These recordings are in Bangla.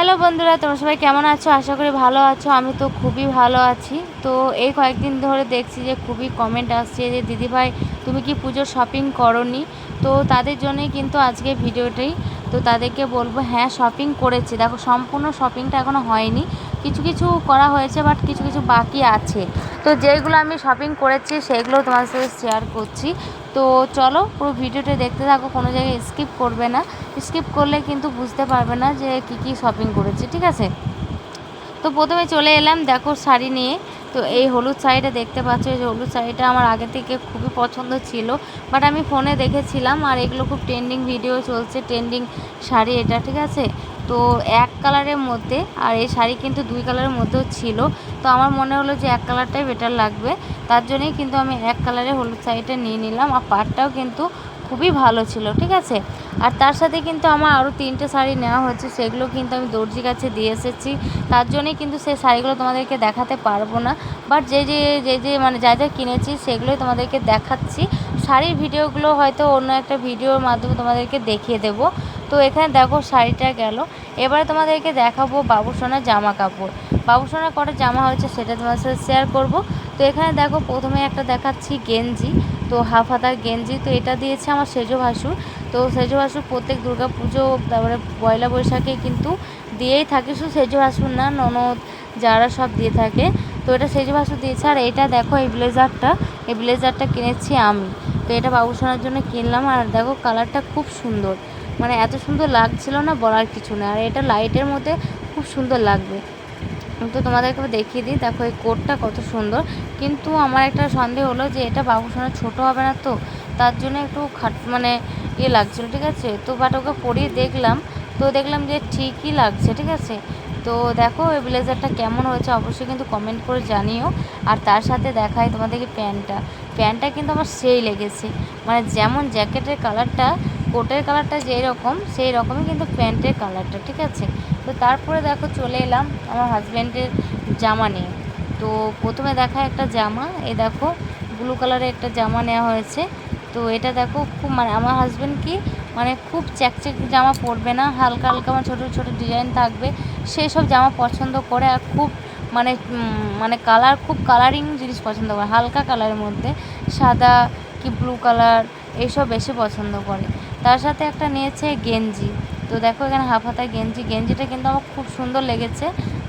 হ্যালো বন্ধুরা, তোমরা সবাই কেমন আছো? আশা করি ভালো আছো। আমি তো খুবই ভালো আছি। তো এই কয়েকদিন ধরে দেখছি যে খুবই কমেন্ট আসছে যে দিদিভাই তুমি কি পুজোর শপিং করোনি? তো তাদের জন্যই কিন্তু আজকে ভিডিওটাই। তো তাদেরকে বলবো হ্যাঁ শপিং করেছি। দেখো সম্পূর্ণ শপিংটা এখনও হয়নি, কিছু কিছু করা হয়েছে বাট কিছু কিছু বাকি আছে। তো যেগুলো আমি শপিং করেছি সেগুলো তোমার সাথে শেয়ার করছি। তো চলো পুরো ভিডিওটা দেখতে থাকো, কোনো জায়গায় স্কিপ করবে না। স্কিপ করলে কিন্তু বুঝতে পারবে না যে কী শপিং করেছি, ঠিক আছে? তো প্রথমে চলে এলাম দেখো শাড়ি নিয়ে। তো এই হলুদ শাড়িটা দেখতে পাচ্ছ, এই যে হলুদ শাড়িটা আমার আগে থেকে খুবই পছন্দ ছিল, বাট আমি ফোনে দেখেছিলাম আর এগুলো খুব ট্রেন্ডিং ভিডিও চলছে, ট্রেন্ডিং শাড়ি এটা, ঠিক আছে? তো এক কালারের মধ্যে, আর এই শাড়ি কিন্তু দুই কালারের মধ্যেও ছিল। তো আমার মনে হলো যে এক কালারটাই বেটার লাগবে, তার জন্যই কিন্তু আমি এক কালারের হলুদ শাড়িটা নিয়ে নিলাম। আর পাড়টাও কিন্তু খুবই ভালো ছিল, ঠিক আছে? আর তার সাথে কিন্তু আমার আরও 3টে শাড়ি নেওয়া হয়েছে, সেগুলো কিন্তু আমি দর্জি কাছে দিয়ে এসেছি। তার জন্যই কিন্তু সেই শাড়িগুলো তোমাদেরকে দেখাতে পারবো না, বাট যে মানে যা যা কিনেছি সেগুলোই তোমাদেরকে দেখাচ্ছি। শাড়ির ভিডিওগুলো হয়তো অন্য একটা ভিডিওর মাধ্যমে তোমাদেরকে দেখিয়ে দেবো। তো এখানে দেখো শাড়িটা গেল, এবারে তোমাদেরকে দেখাবো বাবুসোনার জামা কাপড়। বাবুসোনার কটা জামা হয়েছে সেটা তোমার সাথে শেয়ার করব। তো এখানে দেখো প্রথমে একটা দেখাচ্ছি গেঞ্জি, তো হাফ হাতার গেঞ্জি। তো এটা দিয়েছে আমার সেজো ভাসুর। তো সেজো ভাসুর প্রত্যেক দুর্গা পুজো তারপরে পয়লা বৈশাখে কিন্তু দিয়েই থাকে, শুধু সেজো ভাসুর না, ননদ যারা সব দিয়ে থাকে। তো এটা সেজো ভাসুর দিয়েছে। আর এটা দেখো এই ব্লেজারটা কিনেছি আমি। তো এটা বাবুসোনার জন্য কিনলাম। আর দেখো কালারটা খুব সুন্দর, মানে এত সুন্দর লাগছিল না বলার কিছু না। আর এটা লাইটের মধ্যে খুব সুন্দর লাগবে। তো তোমাদেরকে দেখিয়ে দিই, দেখো এই কোটটা কত সুন্দর। কিন্তু আমার একটা সন্দেহ হলো যে এটা বাবুসোনার ছোটো হবে না, তো তার জন্য একটু মানে লাগছিলো, ঠিক আছে? তো বাট ওকে পরিয়ে দেখলাম, তো দেখলাম যে ঠিকই লাগছে, ঠিক আছে? তো দেখো এই ব্লেজারটা কেমন হয়েছে অবশ্যই কিন্তু কমেন্ট করে জানিও। আর তার সাথে দেখাই তোমাদেরকে প্যান্টটা কিন্তু আমার সেই লেগেছে, মানে যেমন জ্যাকেটের কালারটা, কোটের কালারটা যেই রকম সেই রকমই কিন্তু প্যান্টের কালারটা, ঠিক আছে? তো তারপরে দেখো চলে এলাম আমার হাজব্যান্ডের জামা নিয়ে। তো প্রথমে দেখা একটা জামা, এই দেখো ব্লু কালারের একটা জামা নেওয়া হয়েছে। তো এটা দেখো খুব, মানে আমার হাজব্যান্ড কি মানে খুব চ্যাকচ্যাক জামা পরবে না, হালকা হালকা মানে ছোটো ছোটো ডিজাইন থাকবে সেই সব জামা পছন্দ করে। আর খুব মানে মানে খুব কালারিং জিনিস পছন্দ করে, হালকা কালারের মধ্যে সাদা কি ব্লু কালার এইসব বেশি পছন্দ করে। তার সাথে একটা নিয়েছে গেঞ্জি। তো দেখো এখানে হাফ হাতা গেঞ্জিটা কিন্তু আমার খুব সুন্দর লেগেছে,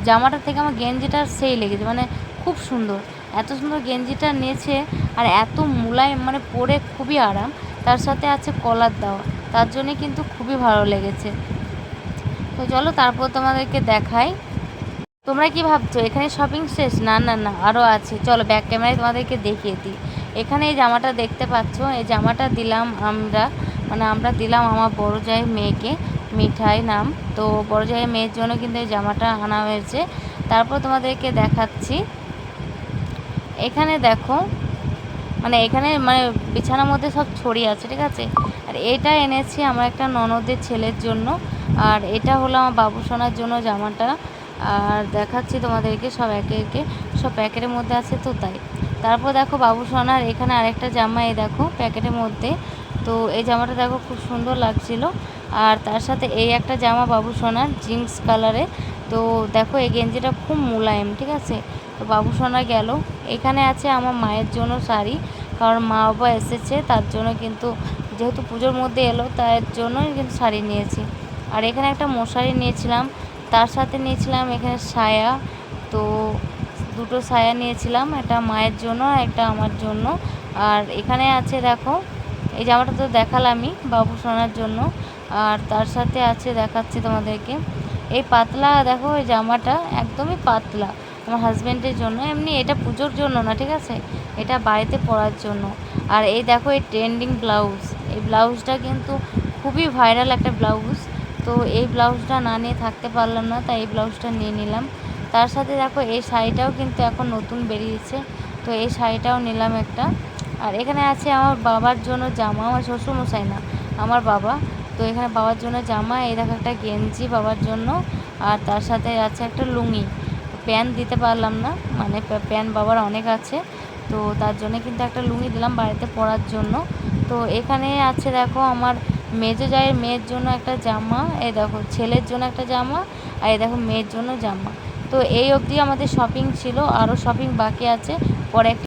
জামাটার থেকে আমার গেঞ্জিটা সেই লেগেছে, মানে খুব সুন্দর, এত সুন্দর গেঞ্জিটা নিয়েছে। আর এত মোলায়েম, মানে পরে খুবই আরাম। তার সাথে আছে কলার দেওয়া, তার জন্যে কিন্তু খুবই ভালো লেগেছে। তো চলো তারপর তোমাদেরকে দেখাই। তোমরা কি ভাবছো এখানে শপিং শেষ? না না না, আরও আছে, চলো ব্যাক ক্যামেরায় তোমাদেরকে দেখিয়ে দিই। এখানে এই জামাটা দেখতে পাচ্ছ, এই জামাটা দিলাম আমরা, মানে আমরা দিলাম আমার বড় জায়ের মেয়েকে, মিঠাই নাম। তো বড় জায়ের মেয়ের জন্য কিন্তু এই জামাটা আনা হয়েছে। তারপর তোমাদেরকে দেখাচ্ছি, এখানে দেখো মানে এখানে মানে বিছানার মধ্যে সব ছড়িয়ে আছে, ঠিক আছে? আর এটা এনেছি আমার একটা ননদের ছেলের জন্য। আর এটা হলো আমার বাবুসোনার জন্য জামাটা। আর দেখাচ্ছি তোমাদেরকে সব একে একে, সব প্যাকেটের মধ্যে আছে তো তাই। তারপর দেখো বাবুসোনার এখানে আরেকটা জামা, এই দেখো প্যাকেটের মধ্যে। তো এই জামাটা দেখো খুব সুন্দর লাগছিল। আর তার সাথে এই একটা জামা বাবুসোনার জিন্স কালারে। তো দেখো এই গেঞ্জিটা খুব মোলায়েম, ঠিক আছে? তো বাবুসোনা গেল। এখানে আছে আমার মায়ের জন্য শাড়ি, কারণ মা বাবা এসেছে তার জন্য কিন্তু, যেহেতু পুজোর মধ্যে এলো তার জন্যই কিন্তু শাড়ি নিয়েছি। আর এখানে একটা মশারি নিয়েছিলাম, তার সাথে নিয়েছিলাম এখানে সায়া। তো দুটো সায়া নিয়েছিলাম, একটা মায়ের জন্য আর একটা আমার জন্য। আর এখানে আছে দেখো এই জামাটা তো দেখালামই বাবুসোনার জন্য। আর তার সাথে আছে দেখাচ্ছি তোমাদেরকে এই পাতলা, দেখো এই জামাটা একদমই পাতলা আমার হাজব্যান্ডের জন্য, এমনি এটা পুজোর জন্য না, ঠিক আছে? এটা বাড়িতে পরার জন্য। আর এই দেখো এই ট্রেন্ডিং ব্লাউজ, এই ব্লাউজটা কিন্তু খুবই ভাইরাল একটা ব্লাউজ। তো এই ব্লাউজটা না নিয়ে থাকতে পারলাম না, তাই এই ব্লাউজটা নিয়ে নিলাম। তার সাথে দেখো এই শাড়িটাও কিন্তু এখন নতুন বেরিয়েছে, তো এই শাড়িটাও নিলাম একটা। আর এখানে আছে আমার বাবার জন্য জামা, আমার শ্বশুরমশাই না, আমার বাবা। তো এখানে বাবার জন্য জামা, এই দেখো একটা গেঞ্জি বাবার জন্য। আর তার সাথে আছে একটা লুঙ্গি। প্যান্ট দিতে পারলাম না, মানে প্যান্ট বাবার অনেক আছে, তো তার জন্য কিন্তু একটা লুঙ্গি দিলাম বাড়িতে পরার জন্য। তো এখানে আছে দেখো আমার মেজো জায়ের মেয়ের জন্য একটা জামা, এই দেখো ছেলের জন্য একটা জামা, আর এই দেখো মেয়ের জন্য জামা। তো এই অবধি আমাদের শপিং ছিল, আরও শপিং বাকি আছে, পরে একটা